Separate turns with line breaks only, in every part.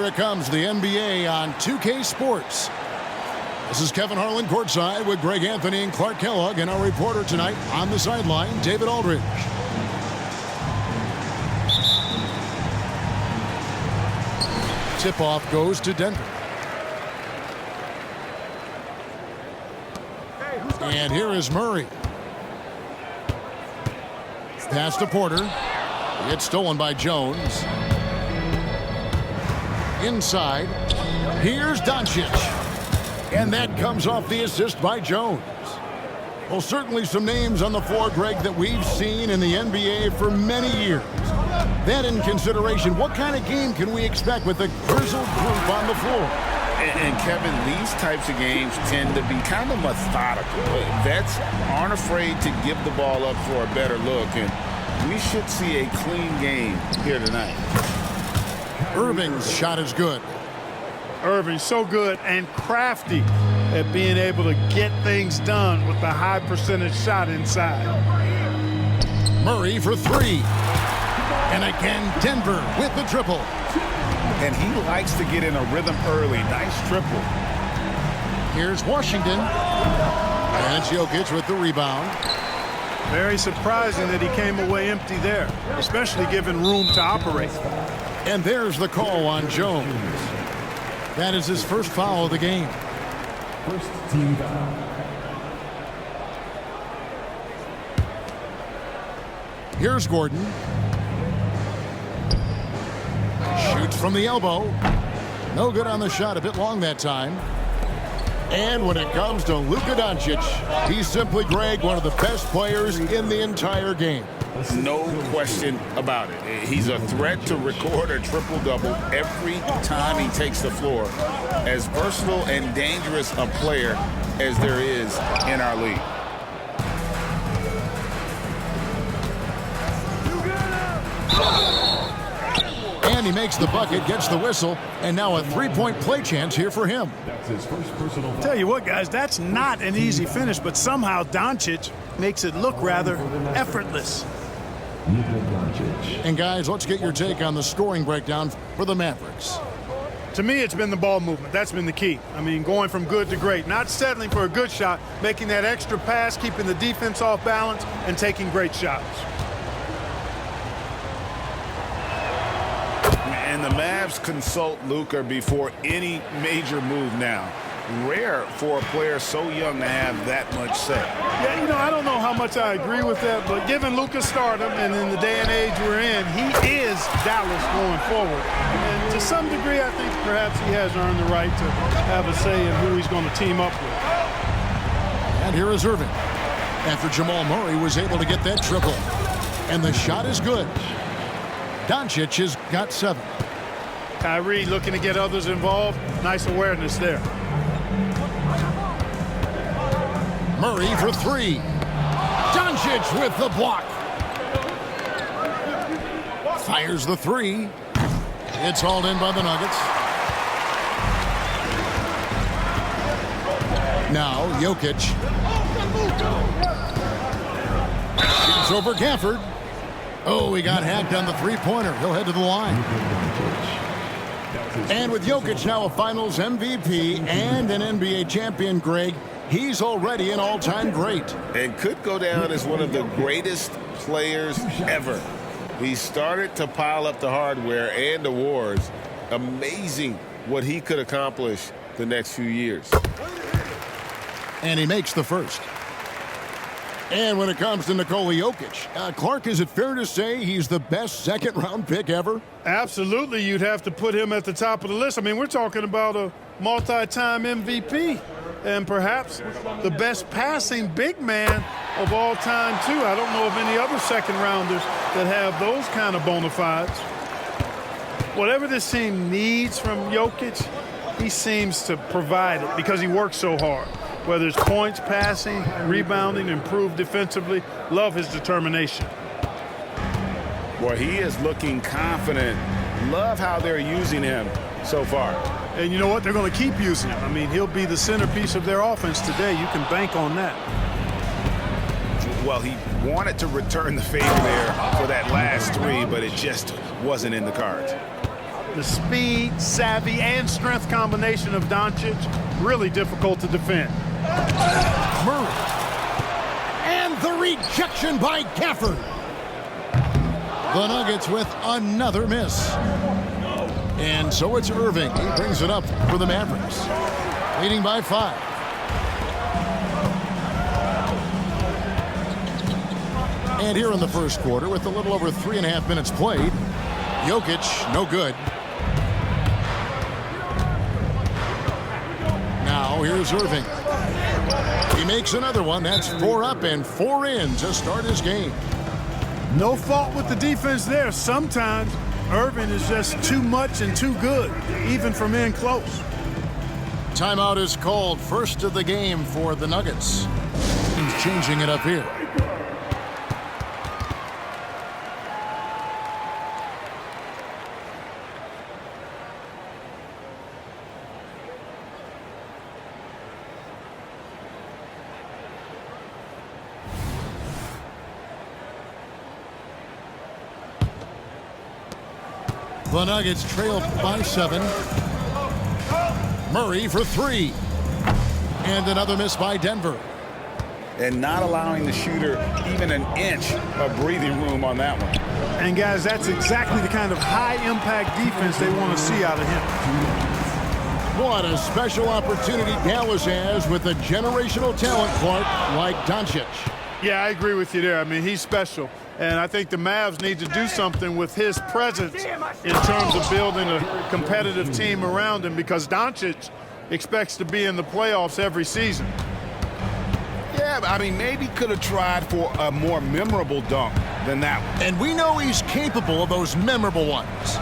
Here it comes, the NBA on 2K Sports. This is Kevin Harlan courtside with Greg Anthony and Clark Kellogg, and our reporter tonight on the sideline, David Aldridge. Tip-off goes to Denver. And here is Murray. Pass to Porter. It's stolen by Jones. Inside. Here's Doncic. And that comes off the assist by Jones. Well, certainly some names on the floor, Greg, that we've seen in the NBA for many years. That in consideration, what kind of game can we expect with the grizzled group on the floor?
And Kevin, these types of games tend to be kind of methodical. Vets aren't afraid to give the ball up for a better look, and we should see a clean game here tonight.
Irving's shot is good.
Irving's so good and crafty at being able to get things done with the high percentage shot inside.
Murray for three. And again, Denver with the triple.
And he likes to get in a rhythm early. Nice triple.
Here's Washington. And it's Jokic with the rebound.
Very surprising that he came away empty there, especially given room to operate.
And there's the call on Jones. That is his first foul of the game.
First team foul.
Here's Gordon. Shoots from the elbow. No good on the shot, a bit long that time. And when it comes to Luka Doncic, he's simply, Greg, one of the best players in the entire game.
No question about it. He's a threat to record a triple-double every time he takes the floor. As versatile and dangerous a player as there is in our league.
And he makes the bucket, gets the whistle, and now a three-point play chance here for him.
That's his first personal foul.
Tell you what, guys, that's not an easy finish, but somehow Doncic makes it look rather effortless.
And guys, let's get your take on the scoring breakdown for the Mavericks.
To me, it's been the ball movement. That's been the key. I mean, going from good to great, not settling for a good shot, making that extra pass, keeping the defense off balance, and taking great shots.
And the Mavs consult Luka before any major move now. Rare for a player so young to have that much say.
Yeah, you know, I don't know how much I agree with that, but given Luka's stardom and in the day and age we're in, he is Dallas going forward. And to some degree, I think perhaps he has earned the right to have a say in who he's going to team up with.
And here is Irving. After Jamal Murray was able to get that triple. And the shot is good. Doncic has got 7.
Kyrie looking to get others involved. Nice awareness there.
Murray for 3. Doncic with the block. Fires the 3. It's hauled in by the Nuggets. Now Jokic. Shoots over Gafford. Oh, he got hacked on the three-pointer. He'll head to the line. And with Jokic now a Finals MVP and an NBA champion, Greg, he's already an all-time great.
And could go down as one of the greatest players ever. He started to pile up the hardware and awards. Amazing what he could accomplish the next few years.
And he makes the first. And when it comes to Nikola Jokic, Clark, is it fair to say he's the best second-round pick ever?
Absolutely, you'd have to put him at the top of the list. I mean, we're talking about a multi-time MVP and perhaps the best passing big man of all time, too. I don't know of any other second-rounders that have those kind of bona fides. Whatever this team needs from Jokic, he seems to provide it because he works so hard. Whether it's points, passing, rebounding, improved defensively, love his determination.
Well, he is looking confident. Love how they're using him so far.
And you know what? They're going to keep using him. I mean, he'll be the centerpiece of their offense today. You can bank on that.
Well, he wanted to return the favor there for that last 3, but it just wasn't in the cards.
The speed, savvy, and strength combination of Doncic, really difficult to defend.
Murray. And the rejection by Gafford. The Nuggets with another miss. And so it's Irving. He brings it up for the Mavericks. Leading by 5. And here in the first quarter, with a little over 3.5 minutes played, Jokic, no good. Now here's Irving. He makes another one. That's 4 up and 4 in to start his game.
No fault with the defense there. Sometimes Irving is just too much and too good, even from in close.
Timeout is called. First of the game for the Nuggets. He's changing it up here. The Nuggets trail by 7. Murray for 3. And another miss by Denver.
And not allowing the shooter even an inch of breathing room on that one.
And guys, that's exactly the kind of high-impact defense they want to see out of him.
What a special opportunity Dallas has with a generational talent, Clark, like Doncic.
Yeah, I agree with you there. I mean, he's special. And I think the Mavs need to do something with his presence in terms of building a competitive team around him, because Doncic expects to be in the playoffs every season.
Yeah, I mean, maybe could have tried for a more memorable dunk than that one.
And we know he's capable of those memorable ones.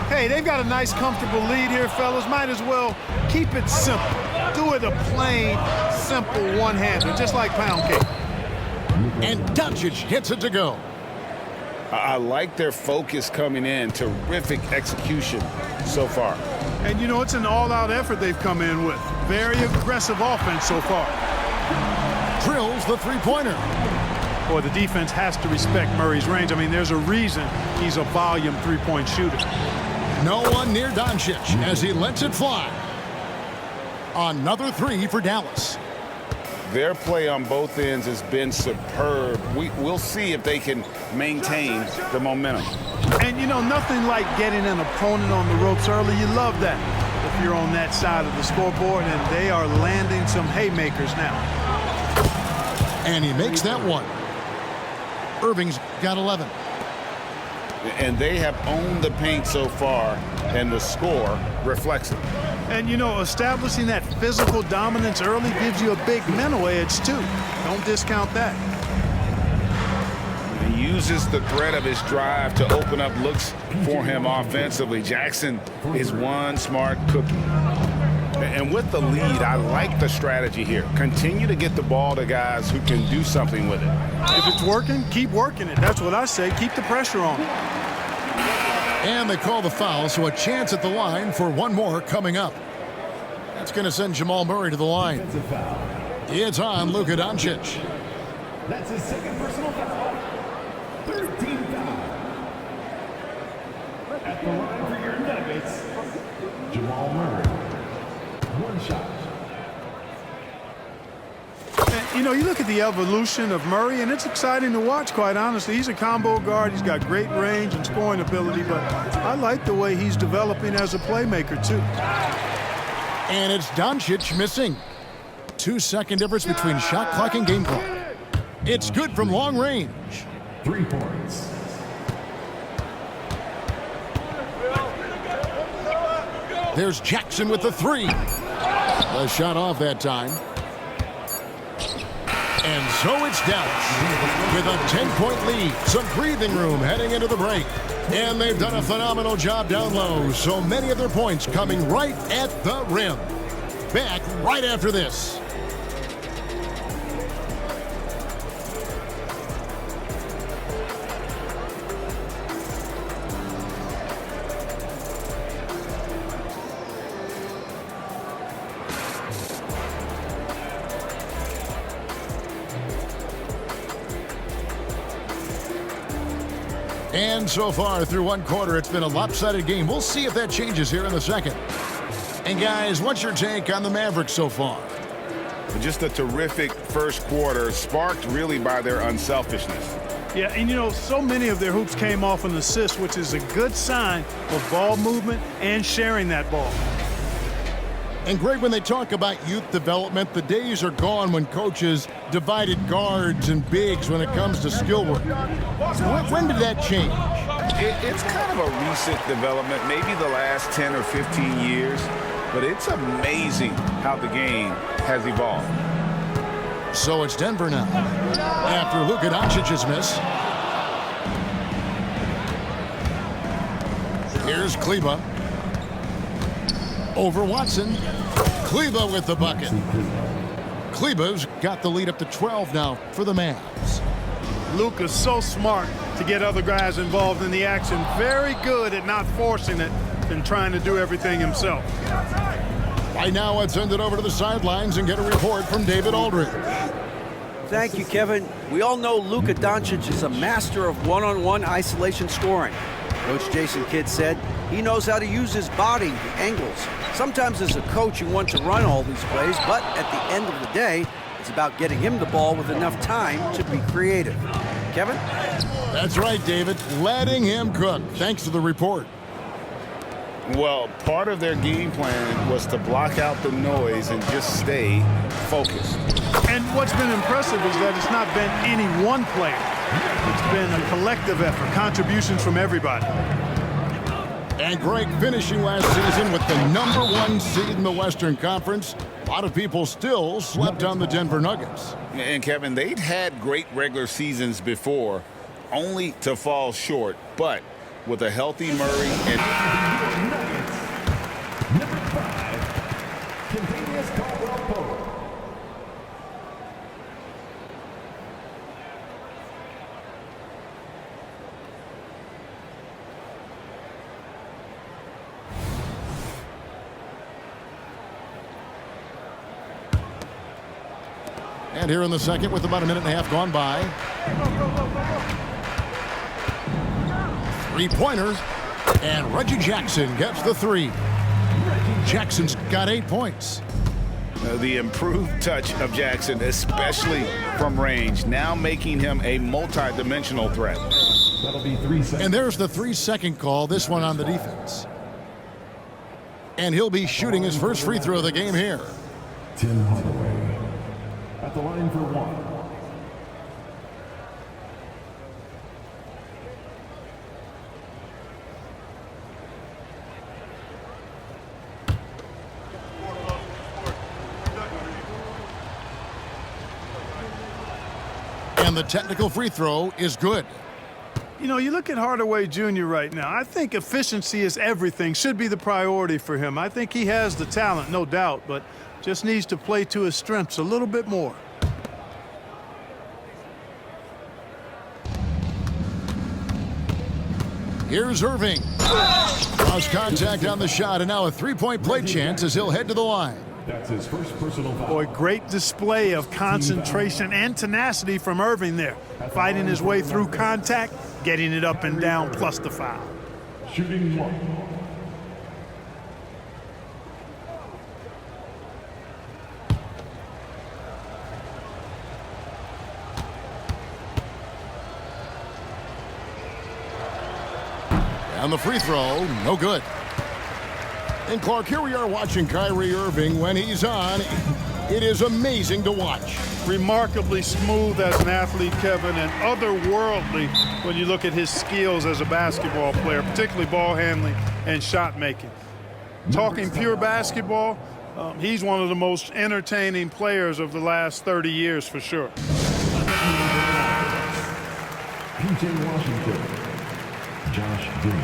Hey, they've got a nice, comfortable lead here, fellas. Might as well keep it simple. Do it a plain, simple one-hander, just like pound cake.
And Doncic hits it to go.
I like their focus coming in. Terrific execution so far.
And, you know, it's an all-out effort they've come in with. Very aggressive offense so far.
Drills the three-pointer.
Boy, the defense has to respect Murray's range. I mean, there's a reason he's a volume three-point shooter.
No one near Doncic as he lets it fly. Another 3 for Dallas.
Their play on both ends has been superb. We'll see if they can maintain the momentum.
And, you know, nothing like getting an opponent on the ropes early. You love that if you're on that side of the scoreboard, and they are landing some haymakers now.
And he makes that one. Irving's got 11.
And they have owned the paint so far, and the score reflects it.
And, you know, establishing that physical dominance early gives you a big mental edge, too. Don't discount that.
He uses the threat of his drive to open up looks for him offensively. Jackson is one smart cookie. And with the lead, I like the strategy here. Continue to get the ball to guys who can do something with it.
If it's working, keep working it. That's what I say. Keep the pressure on.
And they call the foul, so a chance at the line for one more coming up. That's going to send Jamal Murray to the line. It's on Luka Doncic.
That's his second personal foul. 13th foul. At the line for your Nuggets, Jamal Murray. One shot.
And, you know, you look at the evolution of Murray, and it's exciting to watch, quite honestly. He's a combo guard. He's got great range and scoring ability, but I like the way he's developing as a playmaker, too.
And it's Doncic missing. 2-second difference between shot clock and game clock. It's good from long range.
3 points.
There's Jackson with the 3. The shot off that time. And so it's Dallas with a 10-point lead. Some breathing room heading into the break. And they've done a phenomenal job down low. So many of their points coming right at the rim. Back right after this. And so far through one quarter, it's been a lopsided game. We'll see if that changes here in the second. And guys, what's your take on the Mavericks so far?
Just a terrific first quarter, sparked really by their unselfishness.
Yeah, and you know, so many of their hoops came off an assist, which is a good sign of ball movement and sharing that ball.
And Greg, when they talk about youth development, the days are gone when coaches divided guards and bigs when it comes to skill work. When did that change?
It's kind of a recent development, maybe the last 10 or 15 years, but it's amazing how the game has evolved.
So it's Denver now, after Luka Doncic's miss. Here's Kleba. Over Watson. Kleba with the bucket. Kleba's got the lead up to 12 now for the Mavs.
Luka's so smart to get other guys involved in the action. Very good at not forcing it and trying to do everything himself.
Right now, let's send it over to the sidelines and get a report from David Aldridge.
Thank you, Kevin. We all know Luka Doncic is a master of one-on-one isolation scoring. Coach Jason Kidd said he knows how to use his body, the angles. Sometimes as a coach, you want to run all these plays, but at the end of the day, it's about getting him the ball with enough time to be creative. Kevin?
That's right, David. Letting him cook. Thanks for the report.
Well, part of their game plan was to block out the noise and just stay focused.
And what's been impressive is that it's not been any one player. It's been a collective effort, contributions from everybody.
And Greg, finishing last season with the #1 seed in the Western Conference, a lot of people still slept on the Denver Nuggets.
And Kevin, they'd had great regular seasons before, only to fall short. But with a healthy Murray and
Number 5, Contagious Caldwell-Pope.
And here in the second with about a minute and a half gone by. Three-pointer. And Reggie Jackson gets the three. Jackson's got 8 points.
the improved touch of Jackson, especially from range, now making him a multi-dimensional threat.
That'll be 3 seconds.
And there's the 3-second call, this one on the defense. And he'll be shooting his first free throw of the game here.
Tim Hardaway at the line for one.
And the technical free throw is good.
You know, you look at Hardaway Jr. right now. I think efficiency is everything, should be the priority for him. I think he has the talent, no doubt, but just needs to play to his strengths a little bit more.
Here's Irving. Cross contact on the shot, and now a three-point play chance as he'll head to the line.
That's his first personal foul.
Boy, great display of concentration and tenacity from Irving there. Fighting his way through contact, getting it up and down, plus the foul.
Shooting one.
And the free throw, no good. And Clark, here we are watching Kyrie Irving. When he's on, it is amazing to watch.
Remarkably smooth as an athlete, Kevin, and otherworldly when you look at his skills as a basketball player, particularly ball handling and shot making. Talking pure basketball, he's one of the most entertaining players of the last 30 years for sure.
PJ Washington. Josh Green.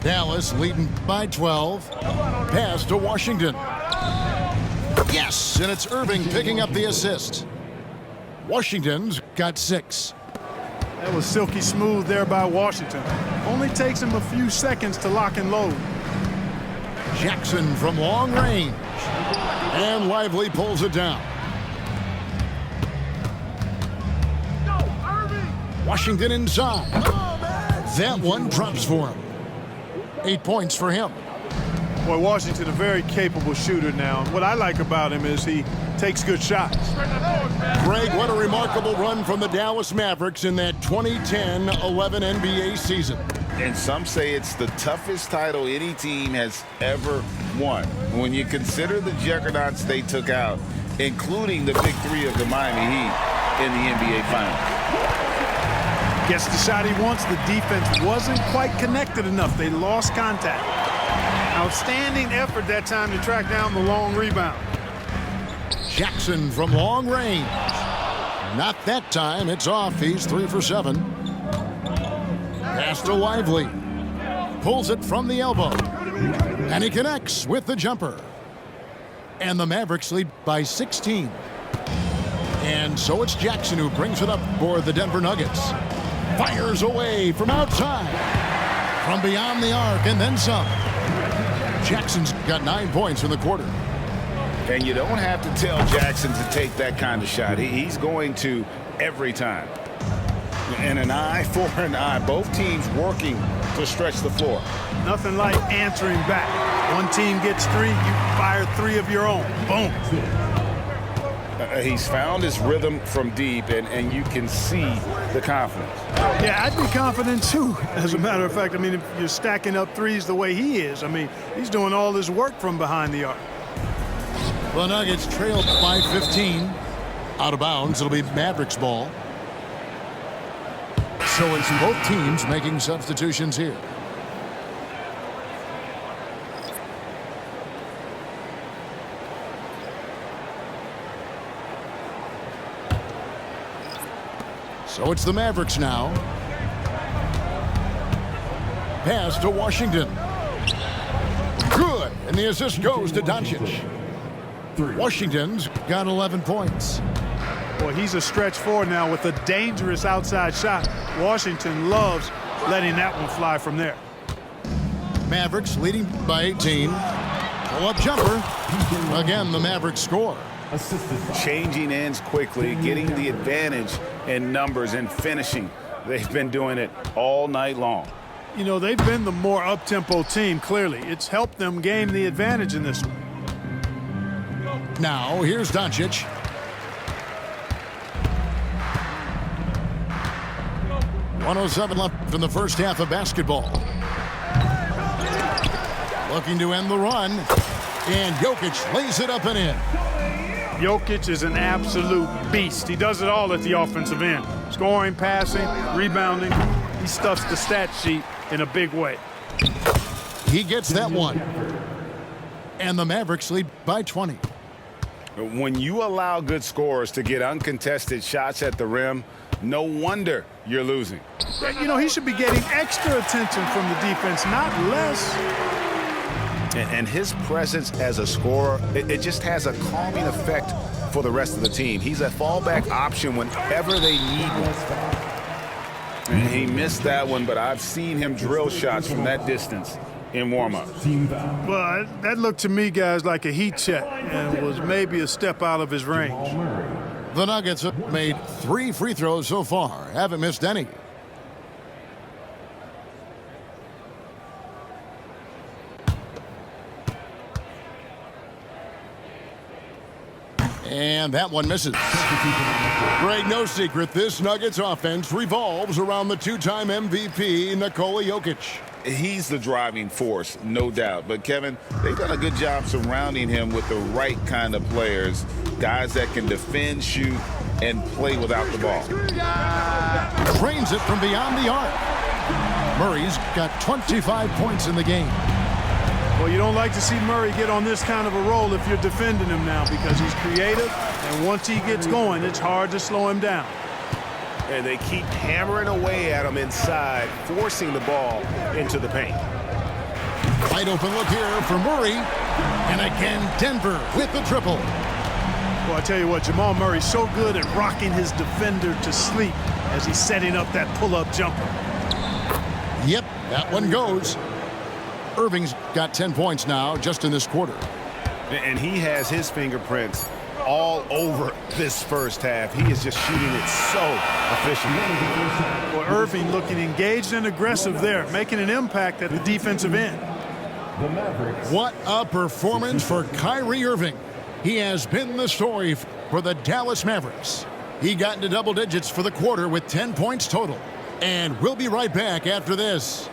Dallas leading by 12. Pass to Washington. Yes, and it's Irving picking up the assist. Washington's got 6.
That was silky smooth there by Washington. Only takes him a few seconds to lock and load.
Jackson from long range. And Lively pulls it down. Washington inside. That one drops for him. 8 points for him.
Boy, Washington a very capable shooter now. What I like about him is he takes good shots.
Greg, what a remarkable run from the Dallas Mavericks in that 2010-11 NBA season.
And some say it's the toughest title any team has ever won. When you consider the juggernauts they took out, including the big three of the Miami Heat in the NBA Finals.
Gets the shot he wants. The defense wasn't quite connected enough. They lost contact. Outstanding effort that time to track down the long rebound.
Jackson from long range. Not that time. It's off. He's 3 for 7. Pass to Lively. Pulls it from the elbow. And he connects with the jumper. And the Mavericks lead by 16. And so it's Jackson who brings it up for the Denver Nuggets. Fires away from outside. From beyond the arc and then some. Jackson's got 9 points in the quarter.
And you don't have to tell Jackson to take that kind of shot. He's going to every time. And an eye for an eye. Both teams working to stretch the floor.
Nothing like answering back. One team gets 3, you fire 3 of your own. Boom.
He's found his rhythm from deep, and you can see the confidence.
Yeah, I'd be confident too, as a matter of fact. I mean, if you're stacking up threes the way he is, I mean, he's doing all his work from behind the arc.
The Nuggets trailed by 15. Out of bounds, it'll be Mavericks ball. So it's both teams making substitutions here. So it's the Mavericks now. Pass to Washington. Good. And the assist goes to Doncic. Washington's got 11 points.
Boy, he's a stretch forward now with a dangerous outside shot. Washington loves letting that one fly from there.
Mavericks leading by 18. Pull-up jumper. Again, the Mavericks score.
Changing ends quickly, getting the advantage in numbers and finishing. They've been doing it all night long.
You know, they've been the more up-tempo team, clearly. It's helped them gain the advantage in this one.
Now, here's Doncic. .107 left in the first half of basketball. Looking to end the run. And Jokic lays it up and in.
Jokic is an absolute beast. He does it all at the offensive end. Scoring, passing, rebounding. He stuffs the stat sheet in a big way.
He gets that one. And the Mavericks lead by 20.
When you allow good scorers to get uncontested shots at the rim, no wonder you're losing.
You know, he should be getting extra attention from the defense, not less.
And his presence as a scorer, it just has a calming effect for the rest of the team. He's a fallback option whenever they need one. And he missed that one, but I've seen him drill shots from that distance in warm-ups.
Well, that looked to me, guys, like a heat check and was maybe a step out of his range.
The Nuggets have made 3 free throws so far. Haven't missed any. And that one misses. Greg, no secret, this Nuggets offense revolves around the 2-time MVP, Nikola Jokic.
He's the driving force, no doubt. But, Kevin, they've done a good job surrounding him with the right kind of players, guys that can defend, shoot, and play without the ball.
Trains it from beyond the arc. Murray's got 25 points in the game.
Well, you don't like to see Murray get on this kind of a roll if you're defending him now because he's creative, and once he gets going, it's hard to slow him down.
And they keep hammering away at him inside, forcing the ball into the paint.
Wide open look here for Murray. And again, Denver with the triple.
Well, I tell you what, Jamal Murray's so good at rocking his defender to sleep. as he's setting up that pull-up jumper.
Yep, that one goes. Irving's got 10 points now just in this quarter.
And he has his fingerprints all over this first half. He is just shooting it so efficiently.
Well, Irving looking engaged and aggressive there, making an impact at the defensive end.
The Mavericks.
What a performance for Kyrie Irving. He has been the story for the Dallas Mavericks. He got into double digits for the quarter with 10 points total. And we'll be right back after this.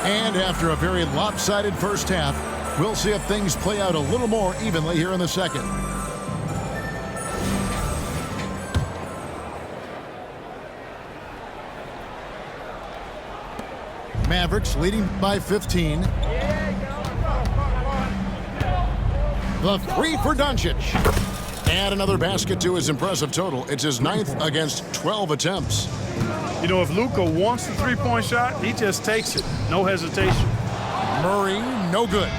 And after a very lopsided first half, we'll see if things play out a little more evenly here in the second. Mavericks leading by 15. The three for Doncic. Add another basket to his impressive total. It's his 9th against 12 attempts.
You know, if Luka wants the three-point shot, he just takes it. No hesitation.
Murray, no good.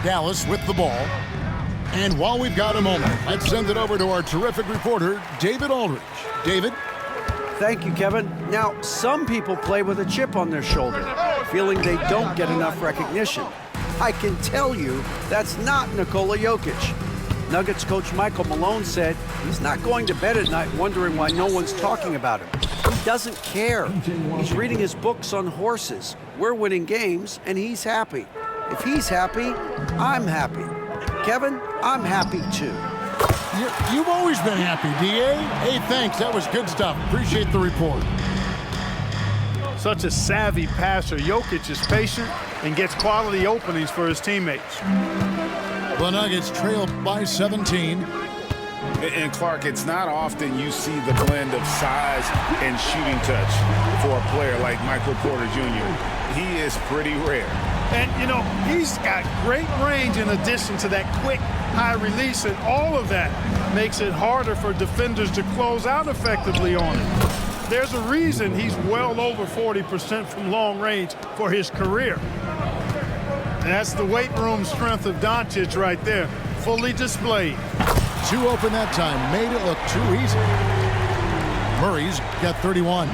Dallas with the ball. And while we've got a moment, let's send it over to our terrific reporter, David Aldridge. David?
Thank you, Kevin. Now, some people play with a chip on their shoulder, feeling they don't get enough recognition. I can tell you that's not Nikola Jokic. Nuggets coach Michael Malone said he's not going to bed at night wondering why no one's talking about him. He doesn't care. He's reading his books on horses. We're winning games, and he's happy. If he's happy, I'm happy. Kevin, I'm happy too.
You've always been happy, D.A. Hey, thanks. That was good stuff. Appreciate the report.
Such a savvy passer. Jokic is patient and gets quality openings for his teammates.
The Nuggets trail by 17.
And Clark, it's not often you see the blend of size and shooting touch for a player like Michael Porter Jr. He is pretty rare.
And, you know, he's got great range in addition to that quick, high release, and all of that makes it harder for defenders to close out effectively on him. There's a reason he's well over 40% from long range for his career. And that's the weight room strength of Doncic right there, fully displayed.
Two open that time, made it look too easy. Murray's got 31.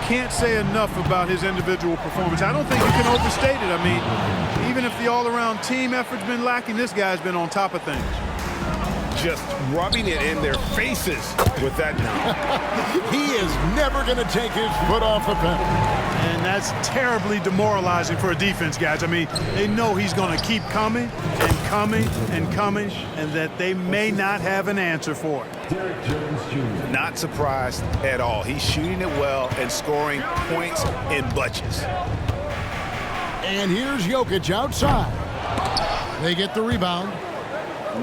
Can't say enough about his individual performance. I don't think you can overstate it. I mean, even if the all-around team effort's been lacking, this guy's been on top of things.
Just rubbing it in their faces with that.
He is never going to take his foot off the pedal.
And that's terribly demoralizing for a defense, guys. I mean, they know he's going to keep coming and coming and coming, and that they may not have an answer for it.
Derrick Jones Jr.
Not surprised at all. He's shooting it well and scoring points in bunches.
And here's Jokic outside. They get the rebound.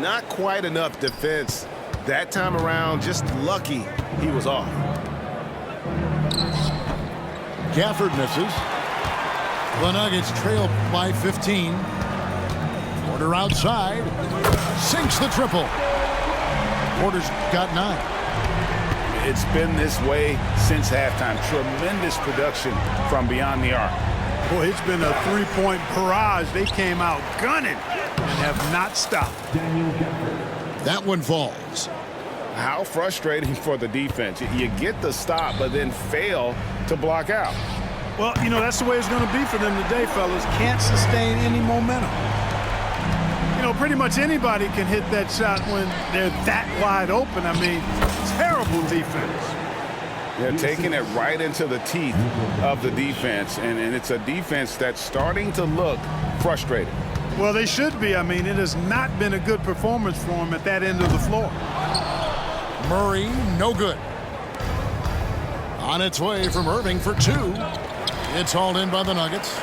Not quite enough defense that time around. Just lucky he was off.
Gafford misses. The Nuggets trail by 15. Porter outside. Sinks the triple. Porter's got 9.
It's been this way since halftime. Tremendous production from beyond the arc.
Boy, it's been a three-point barrage. They came out gunning and have not stopped.
Daniel Gafford.
That one falls.
How frustrating for the defense. You get the stop, but then fail to block out.
Well, you know, that's the way it's going to be for them today, fellas. Can't sustain any momentum. You know, pretty much anybody can hit that shot when they're that wide open. I mean, terrible defense.
They're taking it right into the teeth of the defense, and it's a defense that's starting to look frustrated.
Well, they should be. I mean, it has not been a good performance for them at that end of the floor.
Murray, no good. On its way from Irving for 2. It's hauled in by the Nuggets.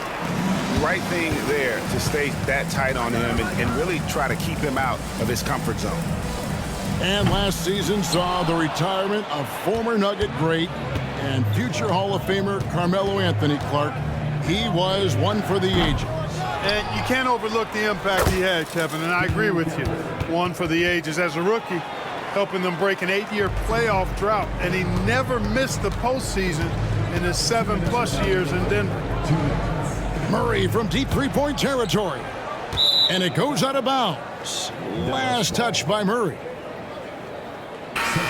Right thing there to stay that tight on him and really try to keep him out of his comfort zone.
And last season saw the retirement of former Nugget great and future Hall of Famer Carmelo Anthony. Clark. He was one for the ages.
And you can't overlook the impact he had, Kevin, and I agree with you. One for the ages as a rookie, helping them break an 8-year playoff drought, and he never missed the postseason in his 7+ years in Denver.
Murray from deep three-point territory. And it goes out of bounds. Last touch by Murray.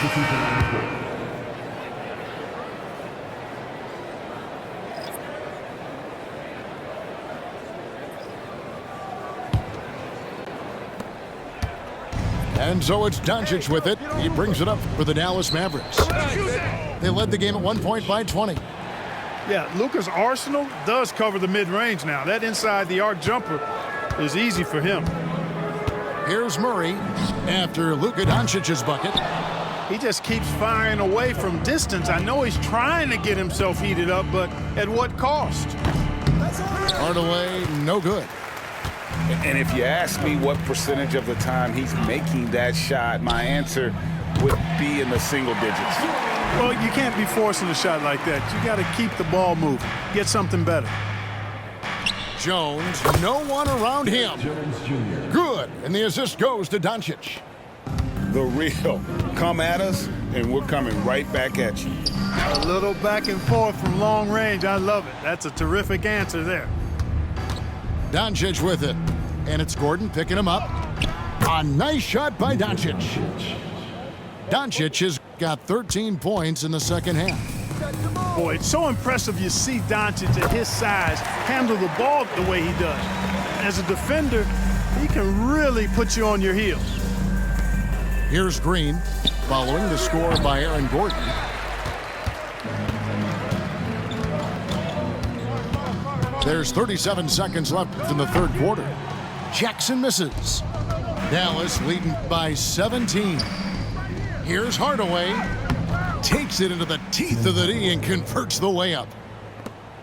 2K24.
And so it's Doncic with it. He brings it up for the Dallas Mavericks. They led the game at 1 point by 20.
Yeah, Luka's arsenal does cover the mid-range now. That inside the arc jumper is easy for him.
Here's Murray after Luka Doncic's bucket.
He just keeps firing away from distance. I know he's trying to get himself heated up, but at what cost?
Hardaway, no good.
And if you ask me what percentage of the time he's making that shot, my answer would be in the single digits.
Well, you can't be forcing a shot like that. You got to keep the ball moving. Get something better.
Jones, no one around him.
Jones Jr.
Good, and the assist goes to Doncic.
The real. Come at us, and we're coming right back at you.
A little back and forth from long range. I love it. That's a terrific answer there.
Doncic with it, and it's Gordon picking him up. A nice shot by Doncic. Doncic has got 13 points in the second half.
Boy, it's so impressive you see Doncic at his size handle the ball the way he does. As a defender, he can really put you on your heels.
Here's Green, following the score by Aaron Gordon. There's 37 seconds left in the third quarter. Jackson misses. Dallas leading by 17. Here's Hardaway. Takes it into the teeth of the D and converts the layup.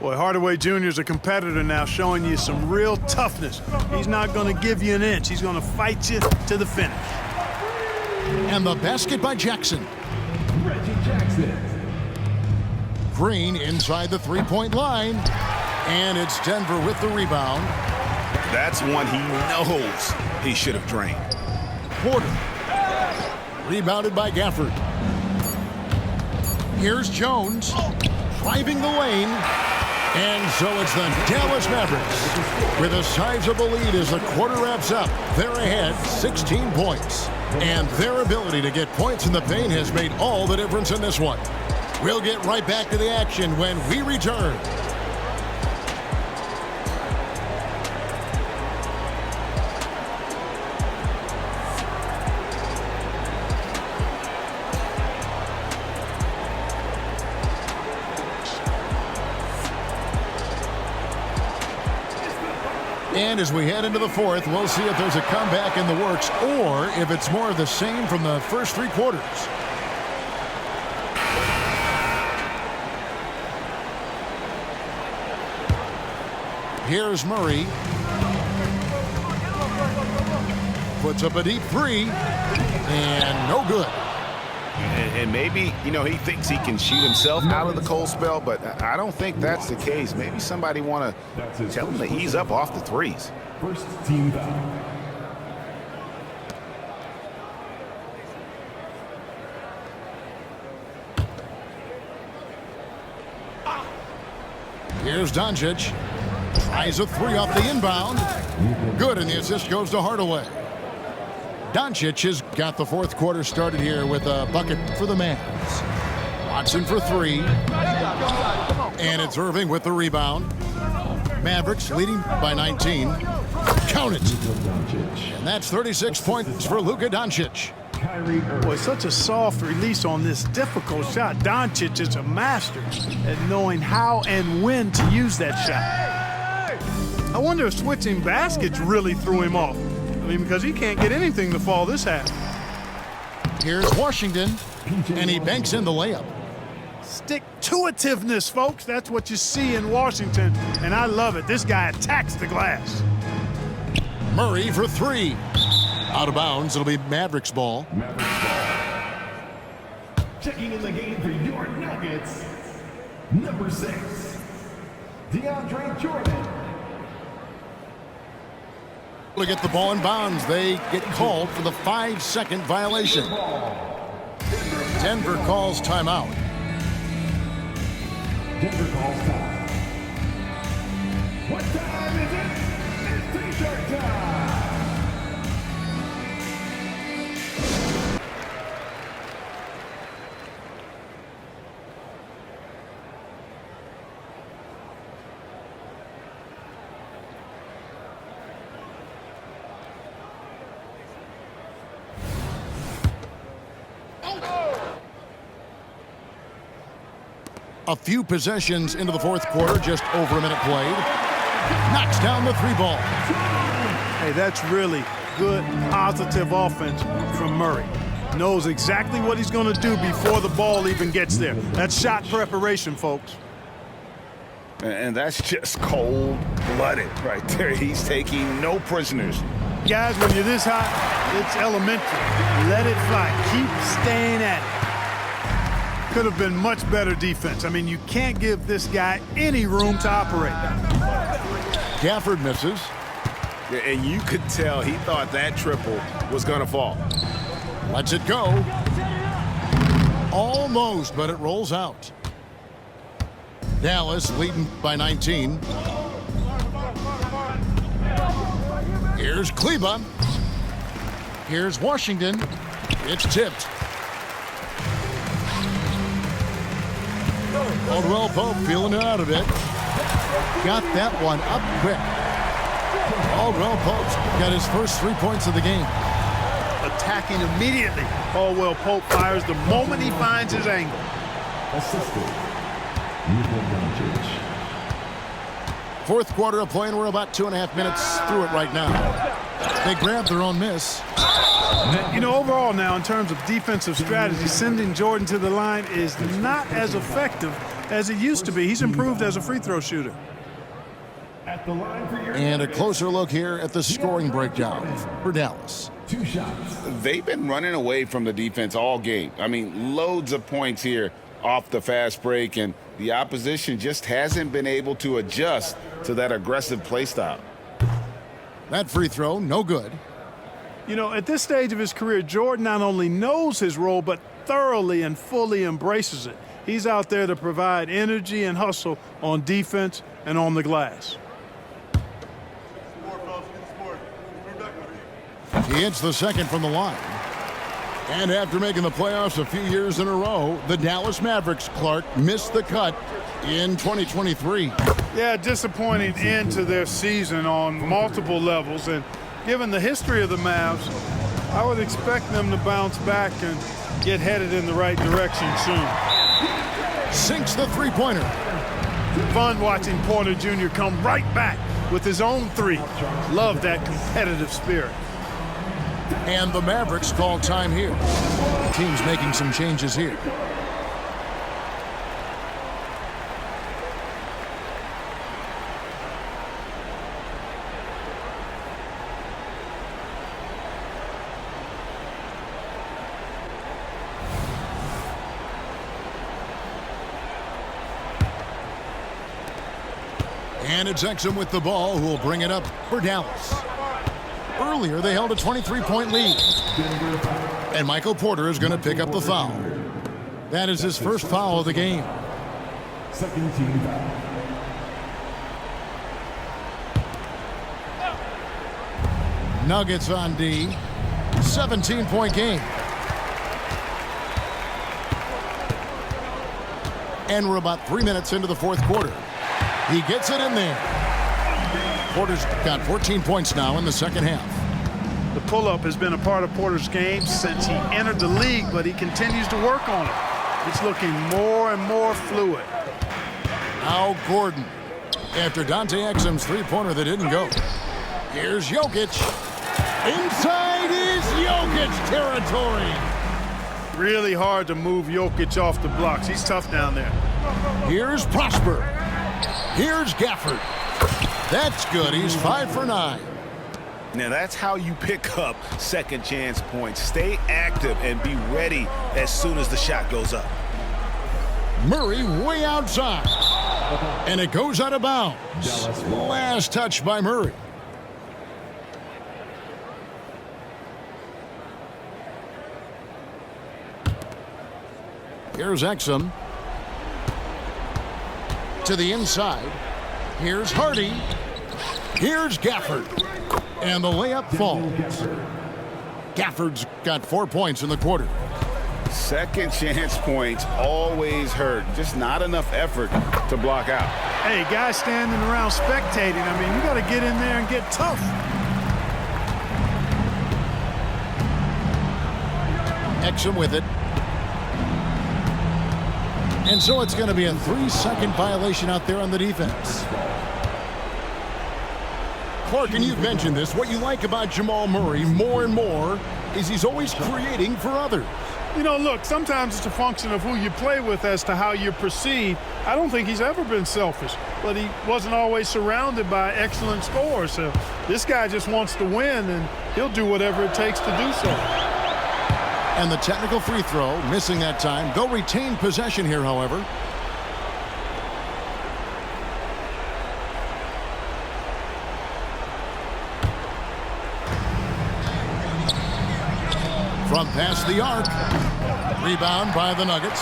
Boy, Hardaway Jr. is a competitor now, showing you some real toughness. He's not going to give you an inch. He's going to fight you to the finish.
And the basket by Jackson.
Reggie Jackson.
Green inside the three-point line. And it's Denver with the rebound.
That's one he knows he should have drained.
Porter. Rebounded by Gafford. Here's Jones. Driving the lane. And so it's the Dallas Mavericks with a sizable lead as the quarter wraps up. They're ahead 16 points. And their ability to get points in the paint has made all the difference in this one. We'll get right back to the action when we return. And as we head into the fourth, we'll see if there's a comeback in the works or if it's more of the same from the first three quarters. Here's Murray. Puts up a deep three. And no good.
And maybe, he thinks he can shoot himself out of the cold spell, but I don't think that's the case. Maybe somebody want to tell him to ease up off the threes.
First team foul.
Here's Doncic. Tries a three off the inbound. Good, and the assist goes to Hardaway. Doncic has got the fourth quarter started here with a bucket for the Mavs. Watson for three. And it's Irving with the rebound. Mavericks leading by 19. Count it. And that's 36 points for Luka Doncic.
Boy, such a soft release on this difficult shot. Doncic is a master at knowing how and when to use that shot. I wonder if switching baskets really threw him off. Because he can't get anything to fall this half.
Here's Washington, and he banks in the layup.
Stick-to-itiveness, folks. That's what you see in Washington, and I love it. This guy attacks the glass.
Murray for three. Out of bounds. It'll be Mavericks ball.
Mavericks ball. Checking in the game for your Nuggets, number 6, DeAndre Jordan.
To get the ball in bounds, they get called for the 5-second violation. Denver calls timeout.
Denver calls time. What time is it? It's t-shirt time.
A few possessions into the fourth quarter, just over a minute played. Knocks down the three ball.
Hey, that's really good, positive offense from Murray. Knows exactly what he's going to do before the ball even gets there. That's shot preparation, folks.
And that's just cold-blooded right there. He's taking no prisoners.
Guys, when you're this hot, it's elementary. Let it fly. Keep staying at it. Could have been much better defense. I mean, you can't give this guy any room to operate.
Gafford misses.
And you could tell he thought that triple was going to fall.
Lets it go. Almost, but it rolls out. Dallas leading by 19. Here's Kleba. Here's Washington. It's tipped. Caldwell Pope feeling it out of it. Got that one up quick. Caldwell Pope's got his first 3 points of the game.
Attacking immediately. Caldwell Pope fires the moment he finds his angle.
Assisted. Luka Doncic.
Fourth quarter of play, and we're about 2.5 minutes through it right now. They grabbed their own miss.
You know, overall now, in terms of defensive strategy, sending Jordan to the line is not as effective as it used to be. He's improved as a free throw shooter.
At the line for your
And a closer look here at the scoring breakdown for Dallas.
2 shots.
They've been running away from the defense all game. I mean, loads of points here off the fast break, and the opposition just hasn't been able to adjust to that aggressive play style.
That free throw, no good.
You know, at this stage of his career, Jordan not only knows his role, but thoroughly and fully embraces it. He's out there to provide energy and hustle on defense and on the glass.
He hits the second from the line. And after making the playoffs a few years in a row, the Dallas Mavericks, Clark, missed the cut in 2023.
Yeah, disappointing end to their season on multiple levels. And given the history of the Mavs, I would expect them to bounce back and get headed in the right direction soon.
Sinks the three-pointer.
Fun watching Porter Jr. come right back with his own three. Love that competitive spirit.
And the Mavericks call time here. The team's making some changes here. And it's Exum with the ball, who will bring it up for Dallas. Earlier, they held a 23-point lead. And Michael Porter is going to pick up the foul. That is his first foul of the game.
Second team foul.
Nuggets on D. 17-point game. And we're about 3 minutes into the fourth quarter. He gets it in there. Porter's got 14 points now in the second half.
The pull-up has been a part of Porter's game since he entered the league, but he continues to work on it. It's looking more and more fluid.
Now Gordon, after Dante Exum's three-pointer that didn't go. Here's Jokic. Inside is Jokic territory.
Really hard to move Jokic off the blocks. He's tough down there.
Here's Prosper. Here's Gafford. That's good. He's 5 for 9.
Now that's how you pick up second chance points. Stay active and be ready as soon as the shot goes up.
Murray way outside. And it goes out of bounds. Last touch by Murray. Here's Exum. To the inside. Here's Hardy. Here's Gafford. And the layup falls. Gafford's got 4 points in the quarter.
Second chance points always hurt. Just not enough effort to block out.
Hey, guys standing around spectating. I mean, you got to get in there and get tough.
Exum with it. And so it's going to be a 3-second violation out there on the defense. Clark, and you've mentioned this, what you like about Jamal Murray more and more is he's always creating for others.
You know, look, sometimes it's a function of who you play with as to how you're perceived. I don't think he's ever been selfish, but he wasn't always surrounded by excellent scorers. So this guy just wants to win, and he'll do whatever it takes to do so.
And the technical free throw, missing that time. They'll retain possession here, however. From past the arc. Rebound by the Nuggets.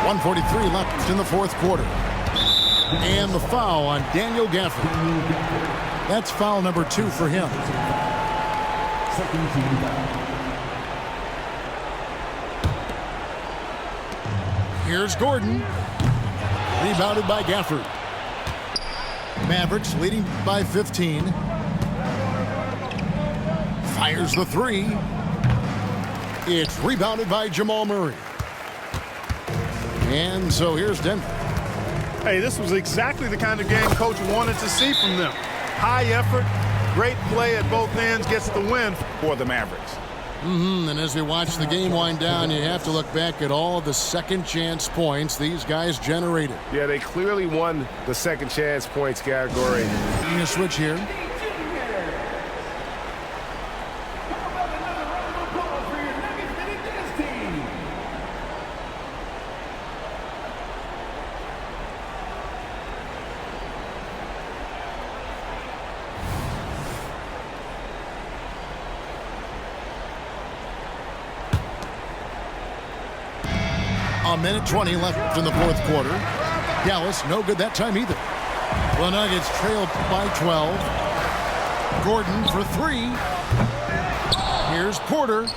1:43 left in the fourth quarter. And the foul on Daniel Gafford. That's foul number 2 for him.
Second team foul.
Here's Gordon. Rebounded by Gafford. Mavericks leading by 15. Fires the 3. It's rebounded by Jamal Murray. And so here's Denver.
Hey, this was exactly the kind of game Coach wanted to see from them. High effort, great play at both ends, gets the win
For the Mavericks.
And as we watch the game wind down, you have to look back at all the second chance points these guys generated.
Yeah, they clearly won the second chance points category.
Getting a switch here. A minute 20 left in the fourth quarter. Dallas, no good that time either. The Nuggets trailed by 12. Gordon for 3. Here's Porter.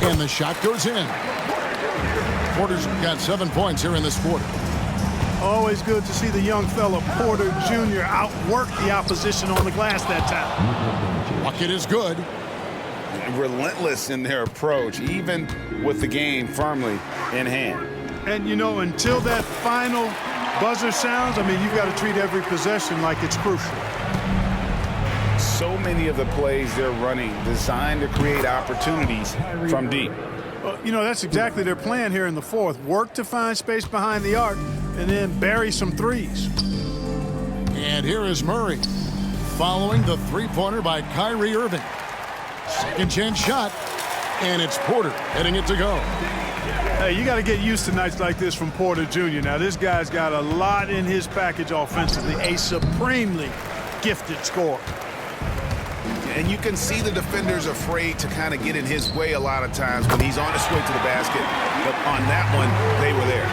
And the shot goes in. Porter's got 7 points here in this quarter.
Always good to see the young fella Porter Jr. outwork the opposition on the glass that time.
Bucket is good.
Relentless in their approach, even with the game firmly in hand.
And, you know, until that final buzzer sounds, I mean, you've got to treat every possession like it's crucial.
So many of the plays they're running designed to create opportunities from deep.
You know, that's exactly their plan here in the fourth. Work to find space behind the arc and then bury some threes.
And here is Murray following the three-pointer by Kyrie Irving. Second chance shot, and it's Porter heading it to go.
Hey, you got to get used to nights like this from Porter Jr. Now, this guy's got a lot in his package offensively, a supremely gifted scorer.
And you can see the defenders afraid to kind of get in his way a lot of times when he's on his way to the basket. But on that one, they were there.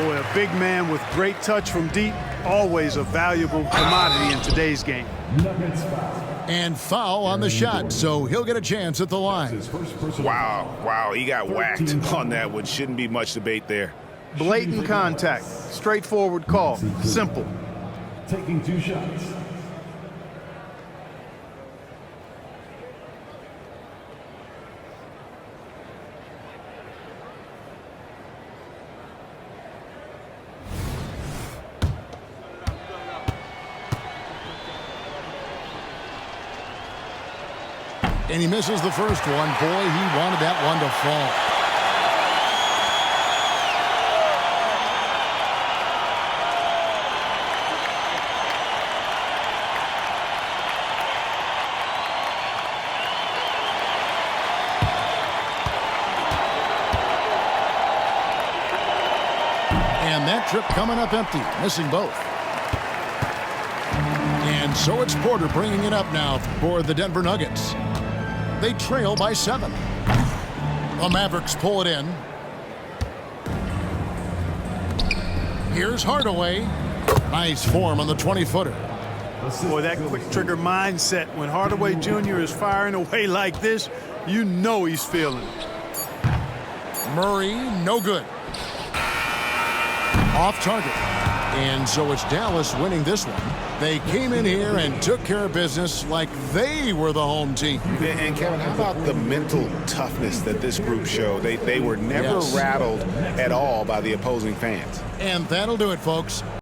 Boy, a big man with great touch from deep, always a valuable commodity in today's game.
Nuggets foul.
And foul on the shot, so he'll get a chance at the line.
His first personal
Wow, he got whacked on that one. Shouldn't be much debate there.
Blatant contact, straightforward call, simple.
taking 2 shots.
And he misses the first one. Boy, he wanted that one to fall. And that trip coming up empty, missing both. And so it's Porter bringing it up now for the Denver Nuggets. They trail by 7. The Mavericks pull it in. Here's Hardaway. Nice form on the 20-footer.
Boy, that quick trigger mindset when Hardaway Jr. is firing away like this, you know he's feeling it.
Murray, no good. Off target. And so it's Dallas winning this one. They came in here and took care of business like they were the home team.
And Kevin, how about the mental toughness that this group showed? They were never rattled at all by the opposing fans.
And that'll do it, folks.